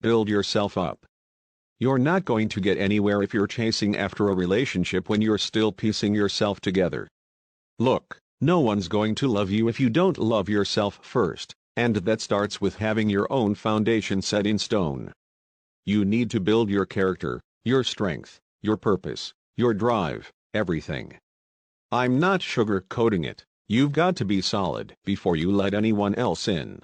Build yourself up. You're not going to get anywhere if you're chasing after a relationship when you're still piecing yourself together. Look, no one's going to love you if you don't love yourself first, and that starts with having your own foundation set in stone. You need to build your character, your strength, your purpose, your drive, everything. I'm not sugarcoating it. You've got to be solid before you let anyone else in.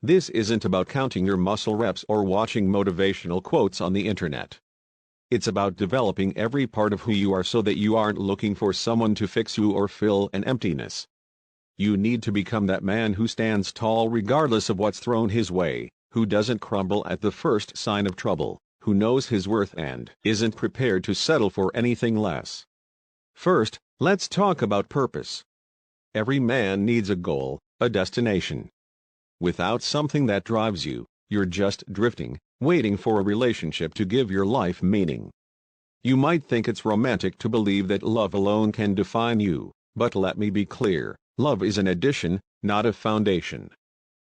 This isn't about counting your muscle reps or watching motivational quotes on the internet. It's about developing every part of who you are so that you aren't looking for someone to fix you or fill an emptiness. You need to become that man who stands tall regardless of what's thrown his way, who doesn't crumble at the first sign of trouble, who knows his worth and isn't prepared to settle for anything less. First, let's talk about purpose. Every man needs a goal, a destination. Without something that drives you, you're just drifting, waiting for a relationship to give your life meaning. You might think it's romantic to believe that love alone can define you, but let me be clear, love is an addition, not a foundation.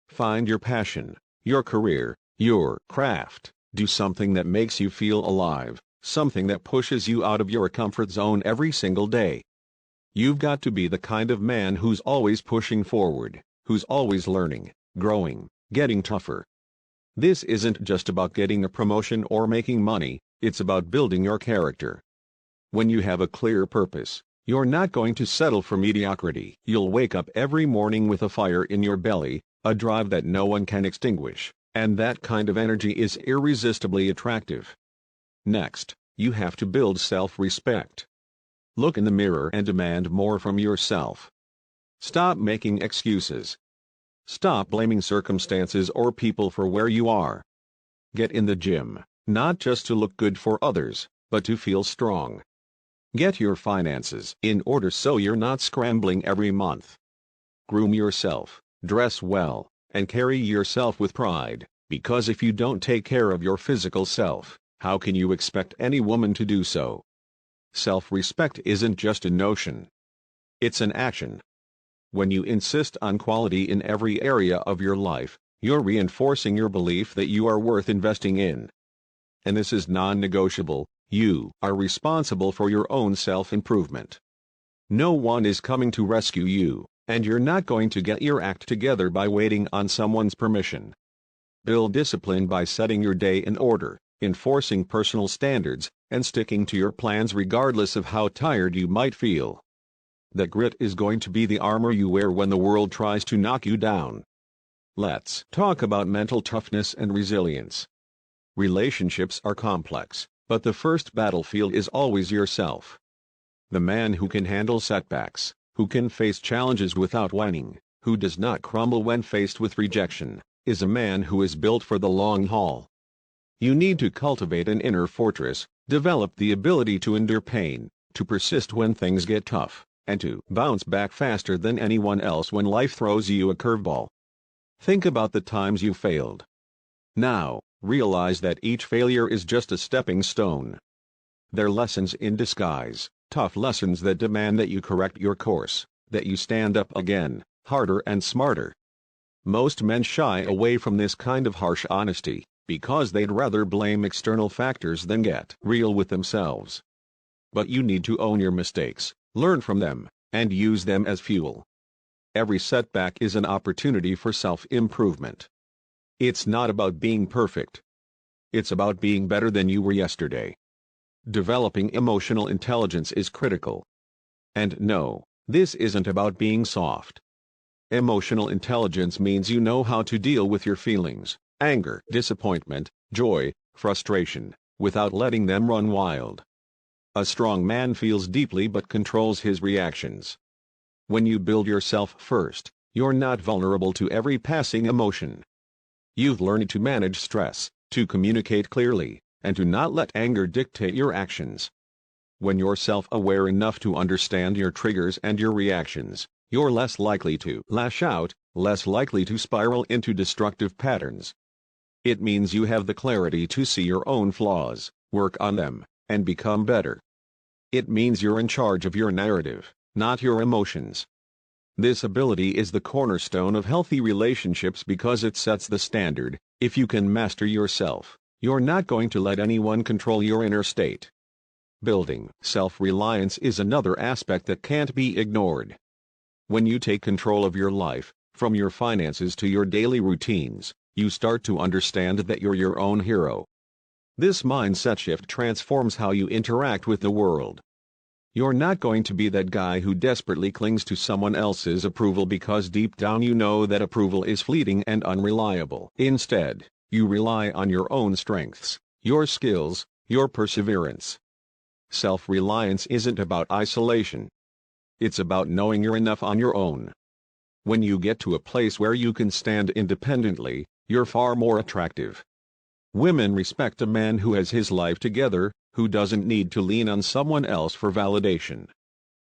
Find your passion, your career, your craft. Do something that makes you feel alive, something that pushes you out of your comfort zone every single day. You've got to be the kind of man who's always pushing forward, who's always learning, growing, getting tougher. This isn't just about getting a promotion or making money, it's about building your character. When you have a clear purpose, you're not going to settle for mediocrity. You'll wake up every morning with a fire in your belly, a drive that no one can extinguish, and that kind of energy is irresistibly attractive. Next, you have to build self-respect. Look in the mirror and demand more from yourself. Stop making excuses. Stop blaming circumstances or people for where you are. Get in the gym, not just to look good for others, but to feel strong. Get your finances in order so you're not scrambling every month. Groom yourself, dress well, and carry yourself with pride, because if you don't take care of your physical self, how can you expect any woman to do so? Self-respect isn't just a notion. It's an action. When you insist on quality in every area of your life, you're reinforcing your belief that you are worth investing in. And this is non-negotiable. You are responsible for your own self-improvement. No one is coming to rescue you, and you're not going to get your act together by waiting on someone's permission. Build discipline by setting your day in order, enforcing personal standards, and sticking to your plans regardless of how tired you might feel. That grit is going to be the armor you wear when the world tries to knock you down. Let's talk about mental toughness and resilience. Relationships are complex, but the first battlefield is always yourself. The man who can handle setbacks, who can face challenges without whining, who does not crumble when faced with rejection, is a man who is built for the long haul. You need to cultivate an inner fortress, develop the ability to endure pain, to persist when things get tough, and to bounce back faster than anyone else when life throws you a curveball. Think about the times you failed. Now, realize that each failure is just a stepping stone. They're lessons in disguise, tough lessons that demand that you correct your course, that you stand up again, harder and smarter. Most men shy away from this kind of harsh honesty, because they'd rather blame external factors than get real with themselves. But you need to own your mistakes, learn from them, and use them as fuel. Every setback is an opportunity for self-improvement. It's not about being perfect. It's about being better than you were yesterday. Developing emotional intelligence is critical. And no, this isn't about being soft. Emotional intelligence means you know how to deal with your feelings, anger, disappointment, joy, frustration, without letting them run wild. A strong man feels deeply but controls his reactions. When you build yourself first, you're not vulnerable to every passing emotion. You've learned to manage stress, to communicate clearly, and to not let anger dictate your actions. When you're self-aware enough to understand your triggers and your reactions, you're less likely to lash out, less likely to spiral into destructive patterns. It means you have the clarity to see your own flaws, work on them, and become better. It means you're in charge of your narrative, not your emotions. This ability is the cornerstone of healthy relationships because it sets the standard. If you can master yourself, you're not going to let anyone control your inner state. Building self-reliance is another aspect that can't be ignored. When you take control of your life, from your finances to your daily routines, you start to understand that you're your own hero. This mindset shift transforms how you interact with the world. You're not going to be that guy who desperately clings to someone else's approval because deep down you know that approval is fleeting and unreliable. Instead, you rely on your own strengths, your skills, your perseverance. Self-reliance isn't about isolation. It's about knowing you're enough on your own. When you get to a place where you can stand independently, you're far more attractive. Women respect a man who has his life together, who doesn't need to lean on someone else for validation.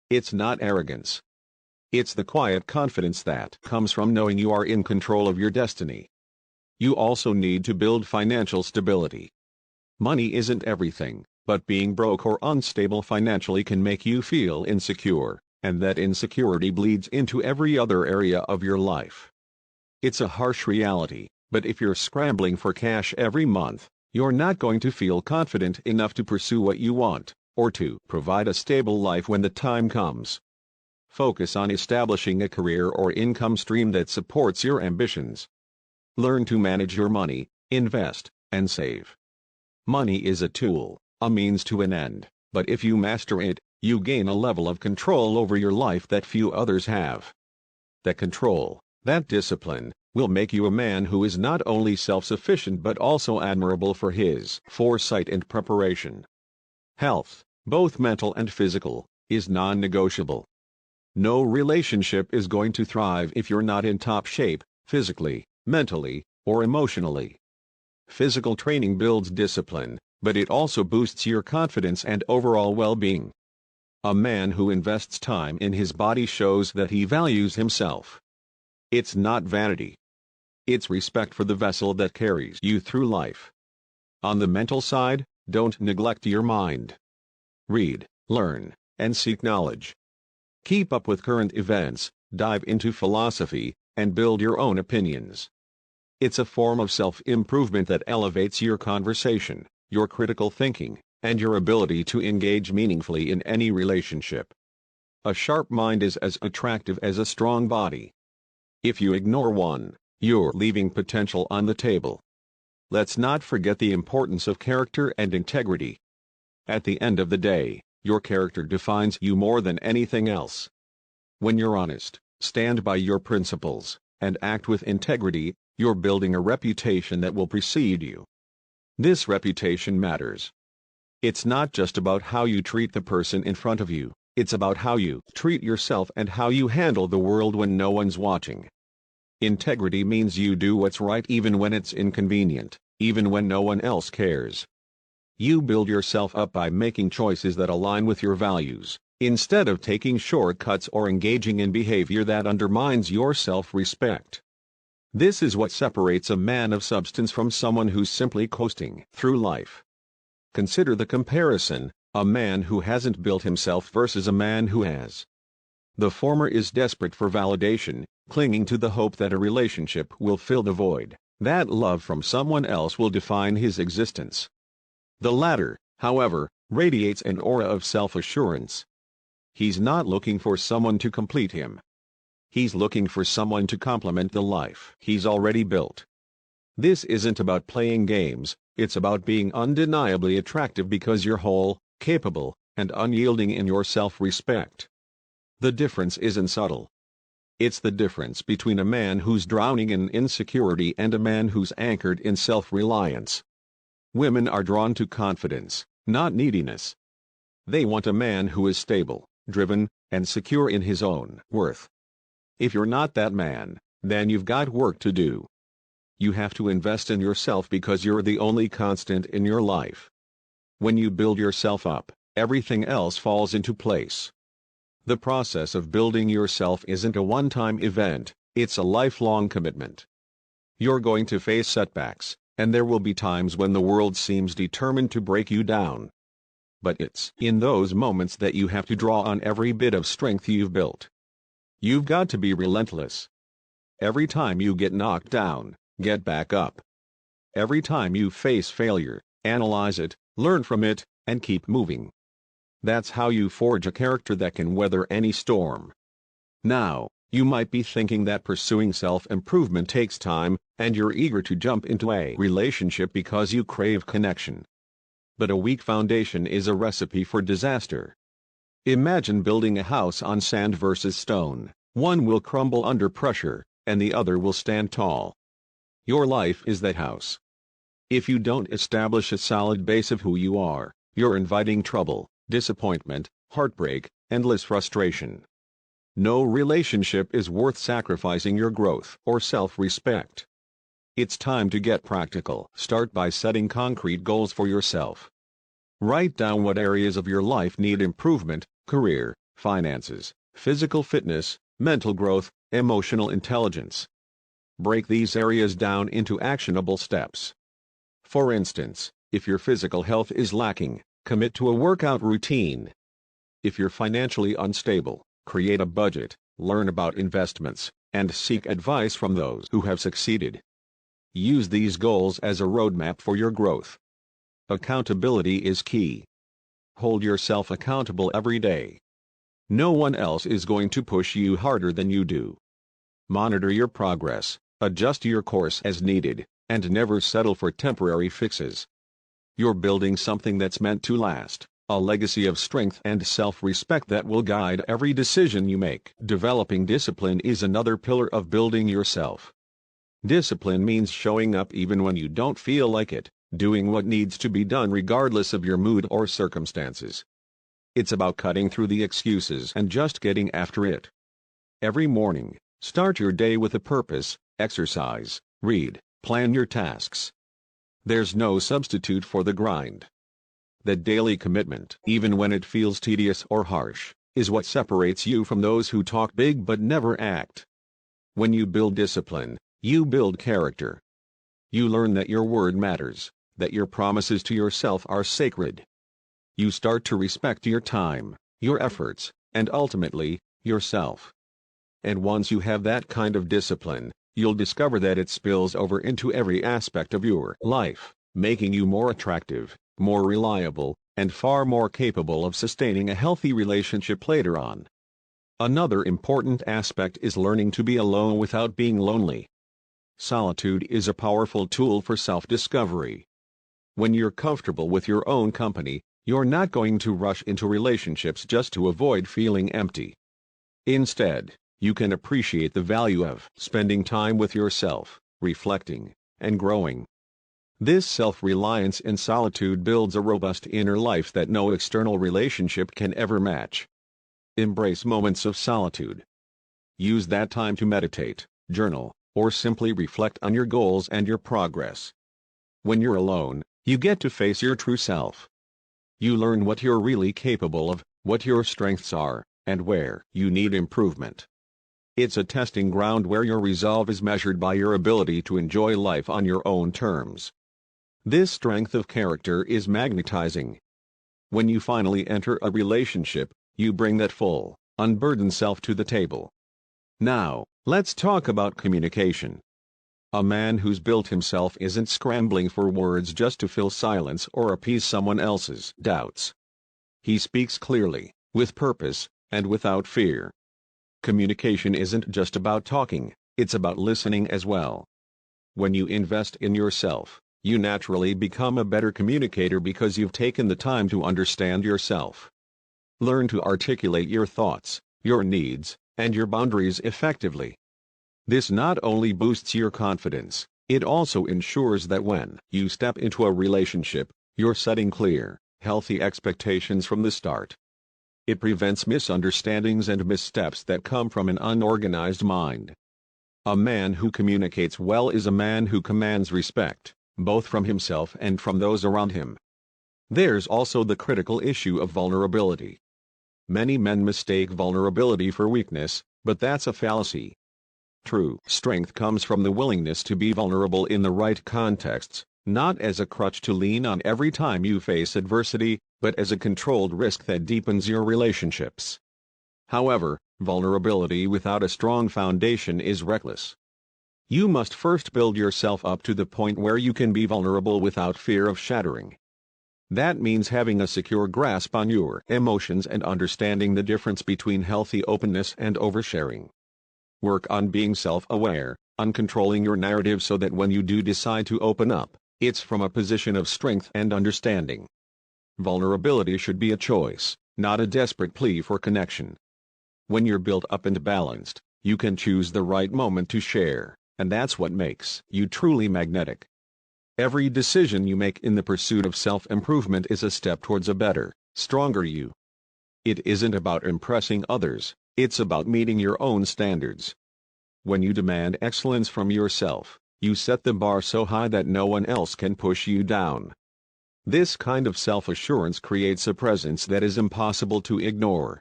It's not arrogance. It's the quiet confidence that comes from knowing you are in control of your destiny. You also need to build financial stability. Money isn't everything, but being broke or unstable financially can make you feel insecure, and that insecurity bleeds into every other area of your life. It's a harsh reality, but if you're scrambling for cash every month, you're not going to feel confident enough to pursue what you want, or to provide a stable life when the time comes. Focus on establishing a career or income stream that supports your ambitions. Learn to manage your money, invest, and save. Money is a tool, a means to an end, but if you master it, you gain a level of control over your life that few others have. That control, that discipline, will make you a man who is not only self-sufficient but also admirable for his foresight and preparation. Health, both mental and physical, is non-negotiable. No relationship is going to thrive if you're not in top shape, physically, mentally, or emotionally. Physical training builds discipline, but it also boosts your confidence and overall well-being. A man who invests time in his body shows that he values himself. It's not vanity. It's respect for the vessel that carries you through life. On the mental side, don't neglect your mind. Read, learn, and seek knowledge. Keep up with current events, dive into philosophy, and build your own opinions. It's a form of self-improvement that elevates your conversation, your critical thinking, and your ability to engage meaningfully in any relationship. A sharp mind is as attractive as a strong body. If you ignore one, you're leaving potential on the table. Let's not forget the importance of character and integrity. At the end of the day, your character defines you more than anything else. When you're honest, stand by your principles, and act with integrity, you're building a reputation that will precede you. This reputation matters. It's not just about how you treat the person in front of you, it's about how you treat yourself and how you handle the world when no one's watching. Integrity means you do what's right even when it's inconvenient, even when no one else cares. You build yourself up by making choices that align with your values, instead of taking shortcuts or engaging in behavior that undermines your self-respect. This is what separates a man of substance from someone who's simply coasting through life. Consider the comparison, a man who hasn't built himself versus a man who has. The former is desperate for validation, clinging to the hope that a relationship will fill the void, that love from someone else will define his existence. The latter, however, radiates an aura of self-assurance. He's not looking for someone to complete him. He's looking for someone to complement the life he's already built. This isn't about playing games, it's about being undeniably attractive because you're whole, capable, and unyielding in your self-respect. The difference isn't subtle. It's the difference between a man who's drowning in insecurity and a man who's anchored in self-reliance. Women are drawn to confidence, not neediness. They want a man who is stable, driven, and secure in his own worth. If you're not that man, then you've got work to do. You have to invest in yourself because you're the only constant in your life. When you build yourself up, everything else falls into place. The process of building yourself isn't a one-time event, it's a lifelong commitment. You're going to face setbacks, and there will be times when the world seems determined to break you down. But it's in those moments that you have to draw on every bit of strength you've built. You've got to be relentless. Every time you get knocked down, get back up. Every time you face failure, analyze it, learn from it, and keep moving. That's how you forge a character that can weather any storm. Now, you might be thinking that pursuing self-improvement takes time, and you're eager to jump into a relationship because you crave connection. But a weak foundation is a recipe for disaster. Imagine building a house on sand versus stone. One will crumble under pressure, and the other will stand tall. Your life is that house. If you don't establish a solid base of who you are, you're inviting trouble, disappointment, heartbreak, endless frustration. No relationship is worth sacrificing your growth or self-respect. It's time to get practical. Start by setting concrete goals for yourself. Write down what areas of your life need improvement: career, finances, physical fitness, mental growth, emotional intelligence. Break these areas down into actionable steps. For instance, if your physical health is lacking, commit to a workout routine. If you're financially unstable, create a budget, learn about investments, and seek advice from those who have succeeded. Use these goals as a roadmap for your growth. Accountability is key. Hold yourself accountable every day. No one else is going to push you harder than you do. Monitor your progress, adjust your course as needed, and never settle for temporary fixes. You're building something that's meant to last, a legacy of strength and self-respect that will guide every decision you make. Developing discipline is another pillar of building yourself. Discipline means showing up even when you don't feel like it, doing what needs to be done regardless of your mood or circumstances. It's about cutting through the excuses and just getting after it. Every morning, start your day with a purpose: exercise, read, plan your tasks. There's no substitute for the grind. The daily commitment, even when it feels tedious or harsh, is what separates you from those who talk big but never act. When you build discipline, you build character. You learn that your word matters, that your promises to yourself are sacred. You start to respect your time, your efforts, and ultimately, yourself. And once you have that kind of discipline, you'll discover that it spills over into every aspect of your life, making you more attractive, more reliable, and far more capable of sustaining a healthy relationship later on. Another important aspect is learning to be alone without being lonely. Solitude is a powerful tool for self-discovery. When you're comfortable with your own company, you're not going to rush into relationships just to avoid feeling empty. Instead, you can appreciate the value of spending time with yourself, reflecting, and growing. This self-reliance in solitude builds a robust inner life that no external relationship can ever match. Embrace moments of solitude. Use that time to meditate, journal, or simply reflect on your goals and your progress. When you're alone, you get to face your true self. You learn what you're really capable of, what your strengths are, and where you need improvement. It's a testing ground where your resolve is measured by your ability to enjoy life on your own terms. This strength of character is magnetizing. When you finally enter a relationship, you bring that full, unburdened self to the table. Now, let's talk about communication. A man who's built himself isn't scrambling for words just to fill silence or appease someone else's doubts. He speaks clearly, with purpose, and without fear. Communication isn't just about talking, it's about listening as well. When you invest in yourself, you naturally become a better communicator because you've taken the time to understand yourself. Learn to articulate your thoughts, your needs, and your boundaries effectively. This not only boosts your confidence, it also ensures that when you step into a relationship, you're setting clear, healthy expectations from the start. It prevents misunderstandings and missteps that come from an unorganized mind. A man who communicates well is a man who commands respect, both from himself and from those around him. There's also the critical issue of vulnerability. Many men mistake vulnerability for weakness, but that's a fallacy. True strength comes from the willingness to be vulnerable in the right contexts, not as a crutch to lean on every time you face adversity, but as a controlled risk that deepens your relationships. However, Vulnerability without a strong foundation is reckless. You must first build yourself up to the point where you can be vulnerable without fear of shattering. That means having a secure grasp on your emotions and understanding the difference between healthy openness and oversharing. Work on being self-aware, on controlling your narrative so that when you do decide to open up, it's from a position of strength and understanding. Vulnerability should be a choice, not a desperate plea for connection. When you're built up and balanced, you can choose the right moment to share, and that's what makes you truly magnetic. Every decision you make in the pursuit of self-improvement is a step towards a better, stronger you. It isn't about impressing others, it's about meeting your own standards. When you demand excellence from yourself, you set the bar so high that no one else can push you down. This kind of self-assurance creates a presence that is impossible to ignore.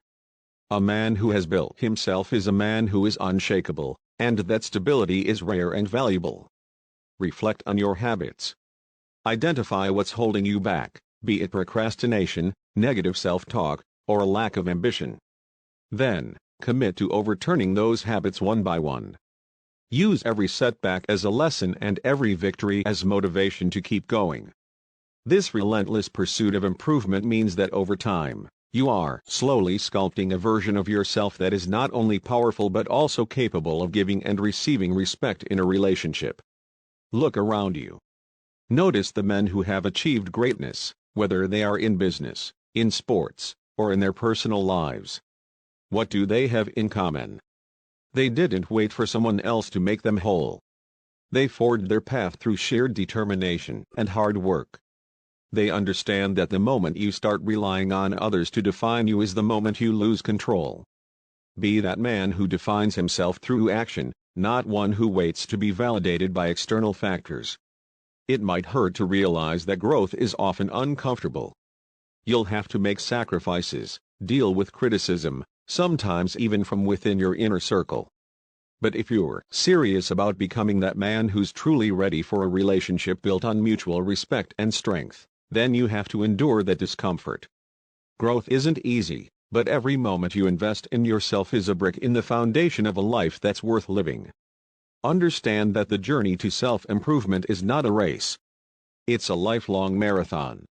A man who has built himself is a man who is unshakable, and that stability is rare and valuable. Reflect on your habits. Identify what's holding you back, be it procrastination, negative self-talk, or a lack of ambition. Then, commit to overturning those habits one by one. Use every setback as a lesson and every victory as motivation to keep going. This relentless pursuit of improvement means that over time, you are slowly sculpting a version of yourself that is not only powerful but also capable of giving and receiving respect in a relationship. Look around you. Notice the men who have achieved greatness, whether they are in business, in sports, or in their personal lives. What do they have in common? They didn't wait for someone else to make them whole. They forged their path through sheer determination and hard work. They understand that the moment you start relying on others to define you is the moment you lose control. Be that man who defines himself through action, not one who waits to be validated by external factors. It might hurt to realize that growth is often uncomfortable. You'll have to make sacrifices, deal with criticism, sometimes even from within your inner circle. But if you're serious about becoming that man who's truly ready for a relationship built on mutual respect and strength, then you have to endure that discomfort. Growth isn't easy, but every moment you invest in yourself is a brick in the foundation of a life that's worth living. Understand that the journey to self-improvement is not a race. It's a lifelong marathon.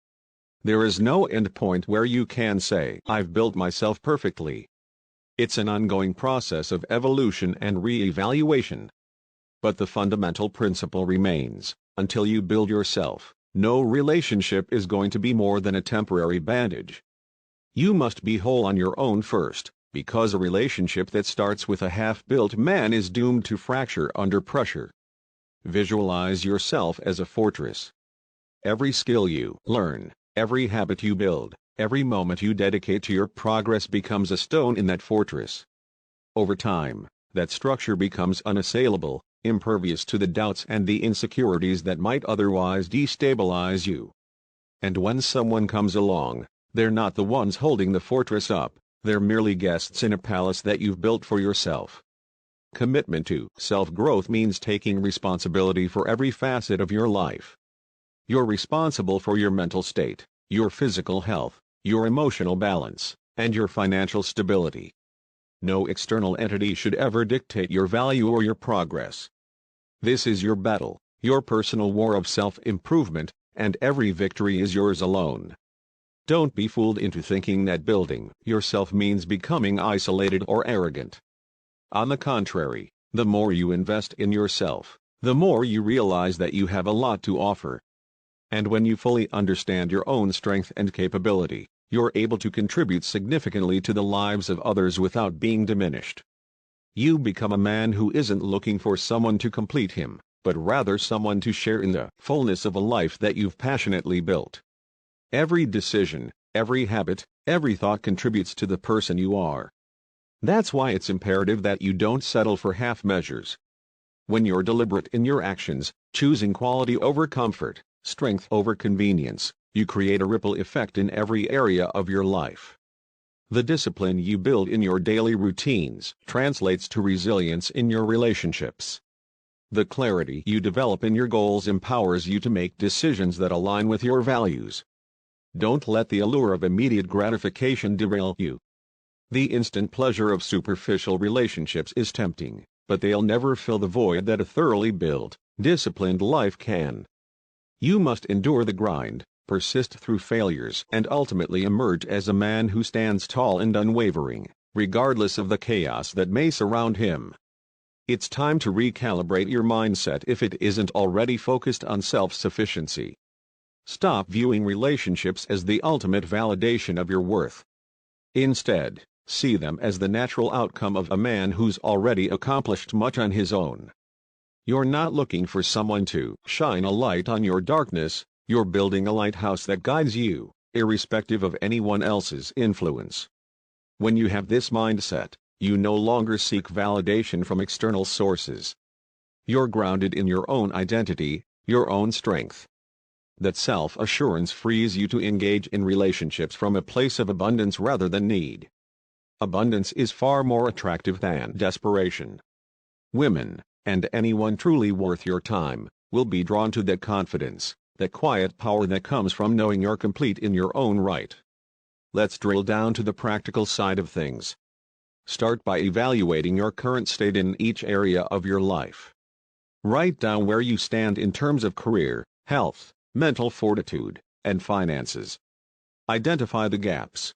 There is no end point where you can say, "I've built myself perfectly." It's an ongoing process of evolution and re-evaluation. But the fundamental principle remains: until you build yourself, no relationship is going to be more than a temporary bandage. You must be whole on your own first, because a relationship that starts with a half-built man is doomed to fracture under pressure. Visualize yourself as a fortress. Every skill you learn, every habit you build, every moment you dedicate to your progress becomes a stone in that fortress. Over time, that structure becomes unassailable, impervious to the doubts and the insecurities that might otherwise destabilize you. And when someone comes along, they're not the ones holding the fortress up, they're merely guests in a palace that you've built for yourself. Commitment to self-growth means taking responsibility for every facet of your life. You're responsible for your mental state, your physical health, your emotional balance, and your financial stability. No external entity should ever dictate your value or your progress. This is your battle, your personal war of self-improvement, and every victory is yours alone. Don't be fooled into thinking that building yourself means becoming isolated or arrogant. On the contrary, the more you invest in yourself, the more you realize that you have a lot to offer. And when you fully understand your own strength and capability, you're able to contribute significantly to the lives of others without being diminished. You become a man who isn't looking for someone to complete him, but rather someone to share in the fullness of a life that you've passionately built. Every decision, every habit, every thought contributes to the person you are. That's why it's imperative that you don't settle for half measures. When you're deliberate in your actions, choosing quality over comfort, strength over convenience, you create a ripple effect in every area of your life. The discipline you build in your daily routines translates to resilience in your relationships. The clarity you develop in your goals empowers you to make decisions that align with your values. Don't let the allure of immediate gratification derail you. The instant pleasure of superficial relationships is tempting, but they'll never fill the void that a thoroughly built, disciplined life can. You must endure the grind, persist through failures, and ultimately emerge as a man who stands tall and unwavering, regardless of the chaos that may surround him. It's time to recalibrate your mindset if it isn't already focused on self-sufficiency. Stop viewing relationships as the ultimate validation of your worth. Instead, see them as the natural outcome of a man who's already accomplished much on his own. You're not looking for someone to shine a light on your darkness, you're building a lighthouse that guides you, irrespective of anyone else's influence. When you have this mindset, you no longer seek validation from external sources. You're grounded in your own identity, your own strength. That self-assurance frees you to engage in relationships from a place of abundance rather than need. Abundance is far more attractive than desperation. Women, and anyone truly worth your time, will be drawn to that confidence, that quiet power that comes from knowing you're complete in your own right. Let's drill down to the practical side of things. Start by evaluating your current state in each area of your life. Write down where you stand in terms of career, health, mental fortitude, and finances. Identify the gaps.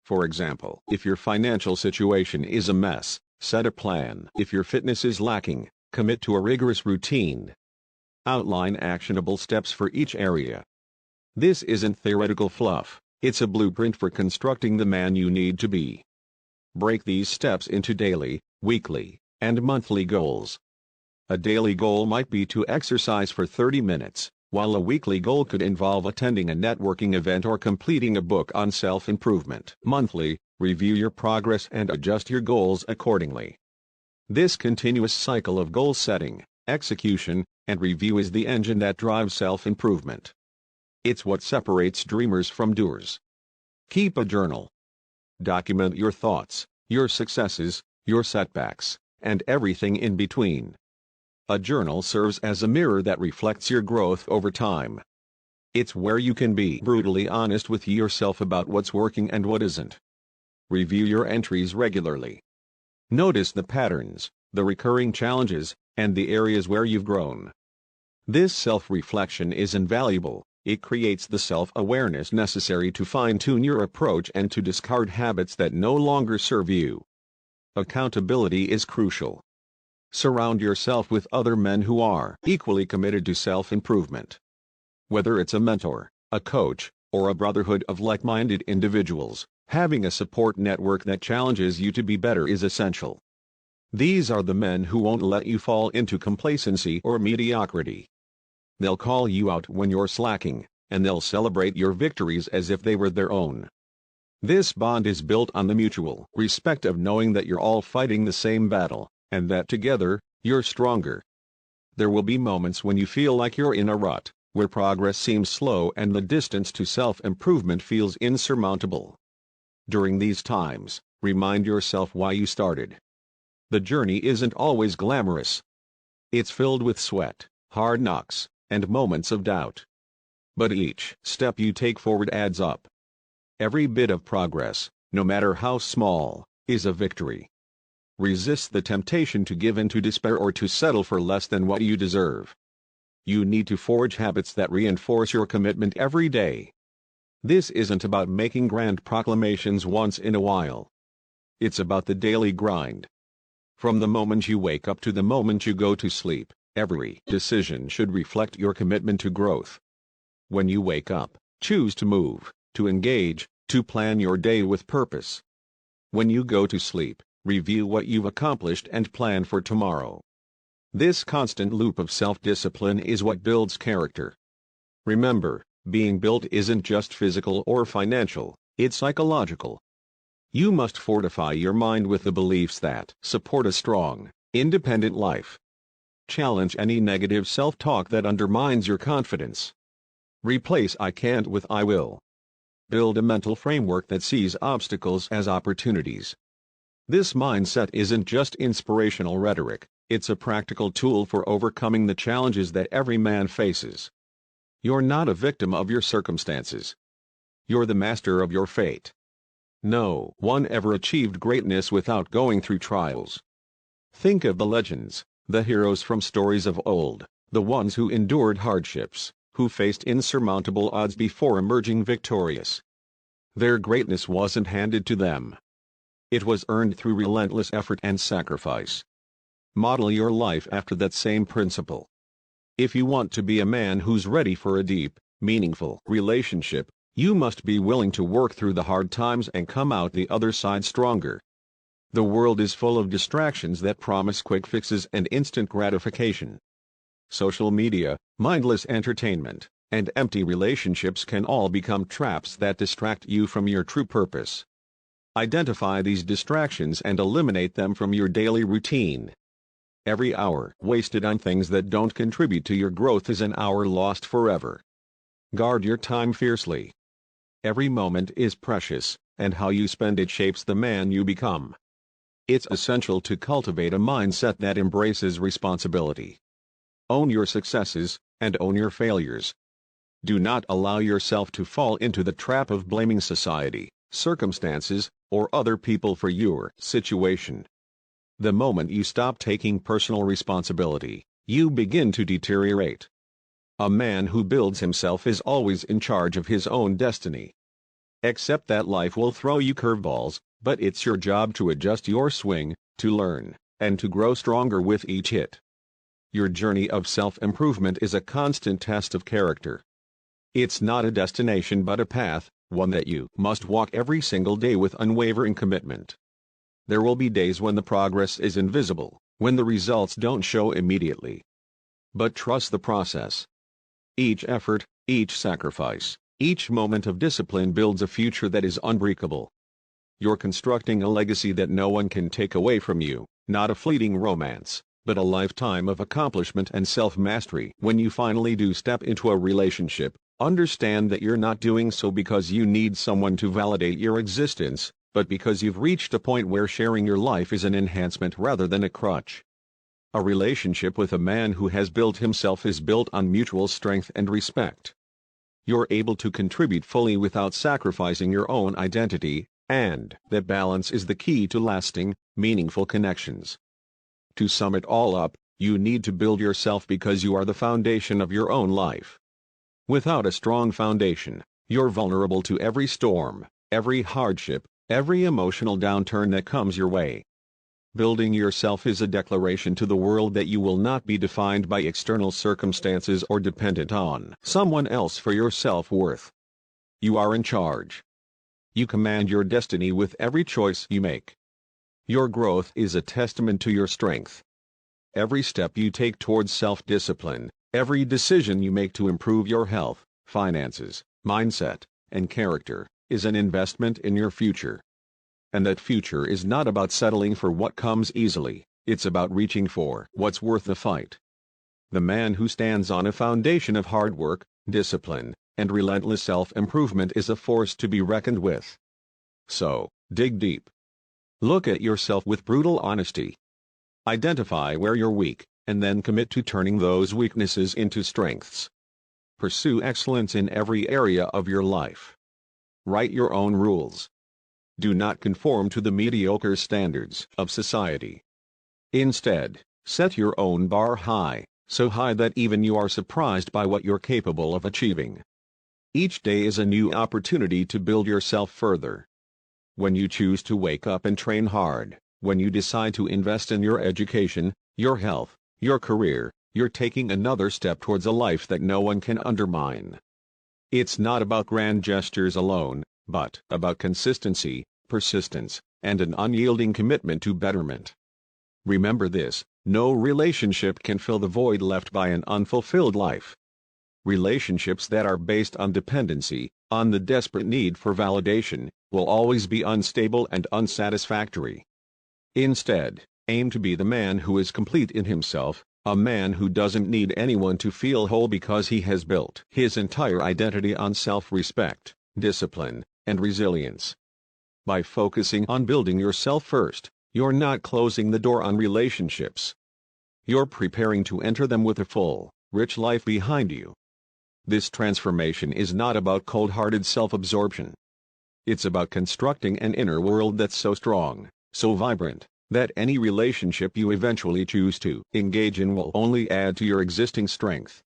For example, if your financial situation is a mess, set a plan. If your fitness is lacking, commit to a rigorous routine. Outline actionable steps for each area. This isn't theoretical fluff, it's a blueprint for constructing the man you need to be. Break these steps into daily, weekly, and monthly goals. A daily goal might be to exercise for 30 minutes, while a weekly goal could involve attending a networking event or completing a book on self-improvement. Monthly, review your progress and adjust your goals accordingly. This continuous cycle of goal setting, execution, and review is the engine that drives self-improvement. It's what separates dreamers from doers. Keep a journal. Document your thoughts, your successes, your setbacks, and everything in between. A journal serves as a mirror that reflects your growth over time. It's where you can be brutally honest with yourself about what's working and what isn't. Review your entries regularly. Notice the patterns, the recurring challenges, and the areas where you've grown. This self-reflection is invaluable. It creates the self-awareness necessary to fine-tune your approach and to discard habits that no longer serve you. Accountability is crucial. Surround yourself with other men who are equally committed to self-improvement. Whether it's a mentor, a coach, or a brotherhood of like-minded individuals, having a support network that challenges you to be better is essential. These are the men who won't let you fall into complacency or mediocrity. They'll call you out when you're slacking, and they'll celebrate your victories as if they were their own. This bond is built on the mutual respect of knowing that you're all fighting the same battle, and that together, you're stronger. There will be moments when you feel like you're in a rut, where progress seems slow and the distance to self-improvement feels insurmountable. During these times, remind yourself why you started. The journey isn't always glamorous. It's filled with sweat, hard knocks, and moments of doubt. But each step you take forward adds up. Every bit of progress, no matter how small, is a victory. Resist the temptation to give in to despair or to settle for less than what you deserve. You need to forge habits that reinforce your commitment every day. This isn't about making grand proclamations once in a while. It's about the daily grind. From the moment you wake up to the moment you go to sleep, every decision should reflect your commitment to growth. When you wake up, choose to move, to engage, to plan your day with purpose. When you go to sleep, review what you've accomplished and plan for tomorrow. This constant loop of self-discipline is what builds character. Remember, being built isn't just physical or financial, it's psychological. You must fortify your mind with the beliefs that support a strong, independent life. Challenge any negative self-talk that undermines your confidence. Replace "I can't" with "I will." Build a mental framework that sees obstacles as opportunities. This mindset isn't just inspirational rhetoric, it's a practical tool for overcoming the challenges that every man faces. You're not a victim of your circumstances. You're the master of your fate. No one ever achieved greatness without going through trials. Think of the legends, the heroes from stories of old, the ones who endured hardships, who faced insurmountable odds before emerging victorious. Their greatness wasn't handed to them. It was earned through relentless effort and sacrifice. Model your life after that same principle. If you want to be a man who's ready for a deep, meaningful relationship, you must be willing to work through the hard times and come out the other side stronger. The world is full of distractions that promise quick fixes and instant gratification. Social media, mindless entertainment, and empty relationships can all become traps that distract you from your true purpose. Identify these distractions and eliminate them from your daily routine. Every hour wasted on things that don't contribute to your growth is an hour lost forever. Guard your time fiercely. Every moment is precious, and how you spend it shapes the man you become. It's essential to cultivate a mindset that embraces responsibility. Own your successes, and own your failures. Do not allow yourself to fall into the trap of blaming society, circumstances, or other people for your situation. The moment you stop taking personal responsibility, you begin to deteriorate. A man who builds himself is always in charge of his own destiny. Accept that life will throw you curveballs, but it's your job to adjust your swing, to learn, and to grow stronger with each hit. Your journey of self-improvement is a constant test of character. It's not a destination but a path, one that you must walk every single day with unwavering commitment. There will be days when the progress is invisible, when the results don't show immediately. But trust the process. Each effort, each sacrifice, each moment of discipline builds a future that is unbreakable. You're constructing a legacy that no one can take away from you, not a fleeting romance, but a lifetime of accomplishment and self-mastery. When you finally do step into a relationship, understand that you're not doing so because you need someone to validate your existence, but because you've reached a point where sharing your life is an enhancement rather than a crutch. A relationship with a man who has built himself is built on mutual strength and respect. You're able to contribute fully without sacrificing your own identity, and that balance is the key to lasting, meaningful connections. To sum it all up, you need to build yourself because you are the foundation of your own life. Without a strong foundation, you're vulnerable to every storm, every hardship, every emotional downturn that comes your way. Building yourself is a declaration to the world that you will not be defined by external circumstances or dependent on someone else for your self-worth. You are in charge. You command your destiny with every choice you make. Your growth is a testament to your strength. Every step you take towards self-discipline, every decision you make to improve your health, finances, mindset, and character, is an investment in your future. And that future is not about settling for what comes easily, it's about reaching for what's worth the fight. The man who stands on a foundation of hard work, discipline, and relentless self-improvement is a force to be reckoned with. So, dig deep. Look at yourself with brutal honesty. Identify where you're weak, and then commit to turning those weaknesses into strengths. Pursue excellence in every area of your life. Write your own rules. Do not conform to the mediocre standards of society. Instead, set your own bar high, so high that even you are surprised by what you're capable of achieving. Each day is a new opportunity to build yourself further. When you choose to wake up and train hard, when you decide to invest in your education, your health, your career, you're taking another step towards a life that no one can undermine. It's not about grand gestures alone, but about consistency, persistence, and an unyielding commitment to betterment. Remember this: no relationship can fill the void left by an unfulfilled life. Relationships that are based on dependency, on the desperate need for validation, will always be unstable and unsatisfactory. Instead, aim to be the man who is complete in himself, a man who doesn't need anyone to feel whole because he has built his entire identity on self-respect, discipline, and resilience. By focusing on building yourself first, you're not closing the door on relationships. You're preparing to enter them with a full, rich life behind you. This transformation is not about cold-hearted self-absorption. It's about constructing an inner world that's so strong, so vibrant, that any relationship you eventually choose to engage in will only add to your existing strength,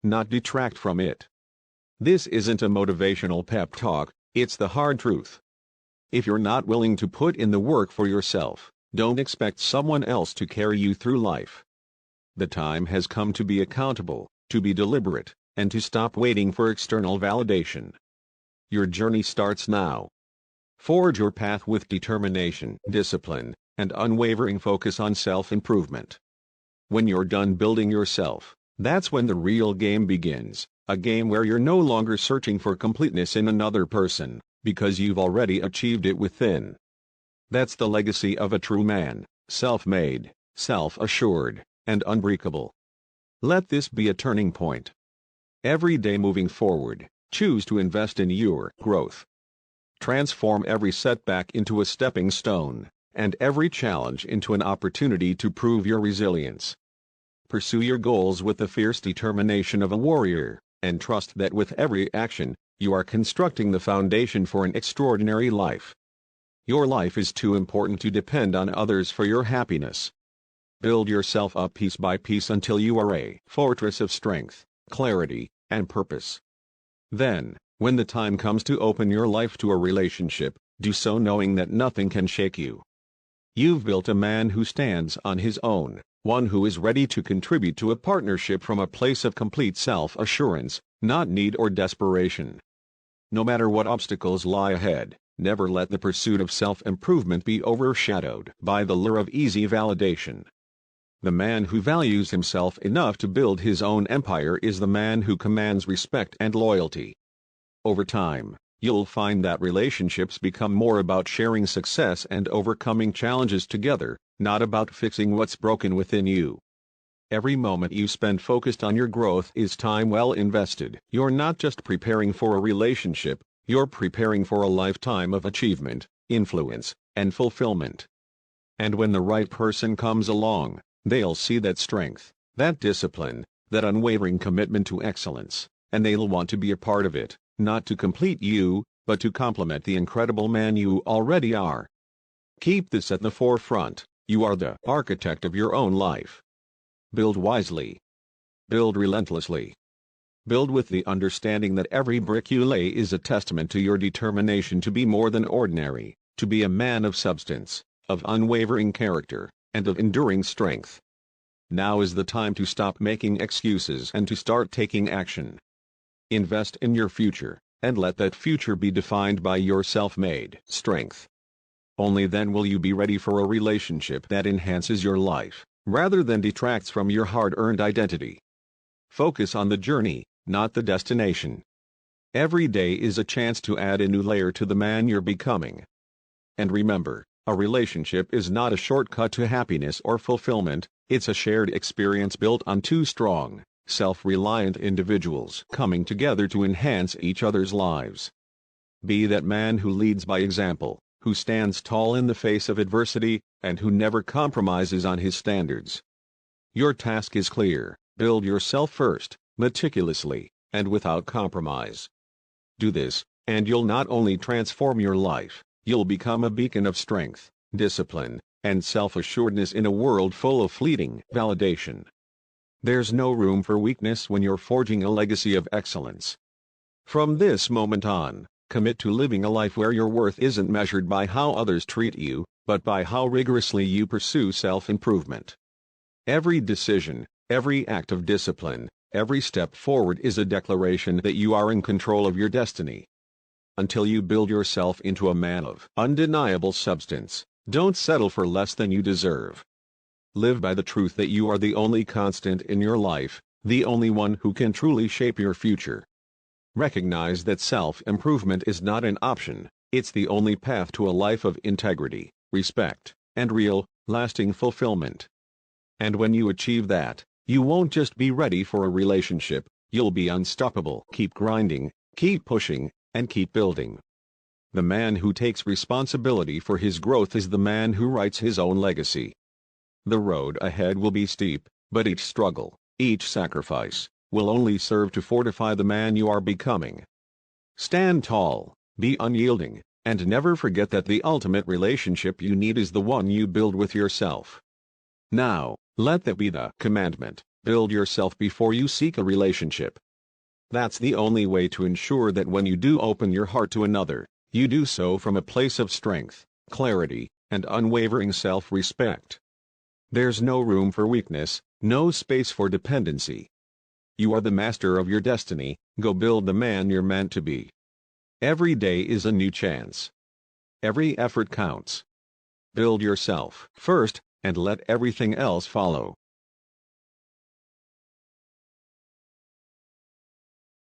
not detract from it. This isn't a motivational pep talk, it's the hard truth. If you're not willing to put in the work for yourself, don't expect someone else to carry you through life. The time has come to be accountable, to be deliberate, and to stop waiting for external validation. Your journey starts now. Forge your path with determination, discipline, and unwavering focus on self-improvement. When you're done building yourself, that's when the real game begins, a game where you're no longer searching for completeness in another person, because you've already achieved it within. That's the legacy of a true man, self-made, self-assured, and unbreakable. Let this be a turning point. Every day moving forward, choose to invest in your growth. Transform every setback into a stepping stone, and every challenge into an opportunity to prove your resilience. Pursue your goals with the fierce determination of a warrior, and trust that with every action, you are constructing the foundation for an extraordinary life. Your life is too important to depend on others for your happiness. Build yourself up piece by piece until you are a fortress of strength, clarity, and purpose. Then, when the time comes to open your life to a relationship, do so knowing that nothing can shake you. You've built a man who stands on his own, one who is ready to contribute to a partnership from a place of complete self-assurance, not need or desperation. No matter what obstacles lie ahead, never let the pursuit of self-improvement be overshadowed by the lure of easy validation. The man who values himself enough to build his own empire is the man who commands respect and loyalty. Over time, you'll find that relationships become more about sharing success and overcoming challenges together, not about fixing what's broken within you. Every moment you spend focused on your growth is time well invested. You're not just preparing for a relationship, you're preparing for a lifetime of achievement, influence, and fulfillment. And when the right person comes along, they'll see that strength, that discipline, that unwavering commitment to excellence, and they'll want to be a part of it, not to complete you, but to complement the incredible man you already are. Keep this at the forefront: you are the architect of your own life. Build wisely. Build relentlessly. Build with the understanding that every brick you lay is a testament to your determination to be more than ordinary, to be a man of substance, of unwavering character, and of enduring strength. Now is the time to stop making excuses and to start taking action. Invest in your future, and let that future be defined by your self-made strength. Only then will you be ready for a relationship that enhances your life, rather than detracts from your hard-earned identity. Focus on the journey, not the destination. Every day is a chance to add a new layer to the man you're becoming. And remember, a relationship is not a shortcut to happiness or fulfillment, it's a shared experience built on two strong, self-reliant individuals coming together to enhance each other's lives. Be that man who leads by example, who stands tall in the face of adversity, and who never compromises on his standards. Your task is clear: build yourself first, meticulously, and without compromise. Do this, and you'll not only transform your life, you'll become a beacon of strength, discipline, and self-assuredness in a world full of fleeting validation. There's no room for weakness when you're forging a legacy of excellence. From this moment on, commit to living a life where your worth isn't measured by how others treat you, but by how rigorously you pursue self-improvement. Every decision, every act of discipline, every step forward is a declaration that you are in control of your destiny. Until you build yourself into a man of undeniable substance, don't settle for less than you deserve. Live by the truth that you are the only constant in your life, the only one who can truly shape your future. Recognize that self-improvement is not an option, it's the only path to a life of integrity, respect, and real, lasting fulfillment. And when you achieve that, you won't just be ready for a relationship, you'll be unstoppable. Keep grinding, keep pushing, and keep building. The man who takes responsibility for his growth is the man who writes his own legacy. The road ahead will be steep, but each struggle, each sacrifice, will only serve to fortify the man you are becoming. Stand tall, be unyielding, and never forget that the ultimate relationship you need is the one you build with yourself. Now, let that be the commandment: build yourself before you seek a relationship. That's the only way to ensure that when you do open your heart to another, you do so from a place of strength, clarity, and unwavering self-respect. There's no room for weakness, no space for dependency. You are the master of your destiny. Go build the man you're meant to be. Every day is a new chance. Every effort counts. Build yourself first, and let everything else follow.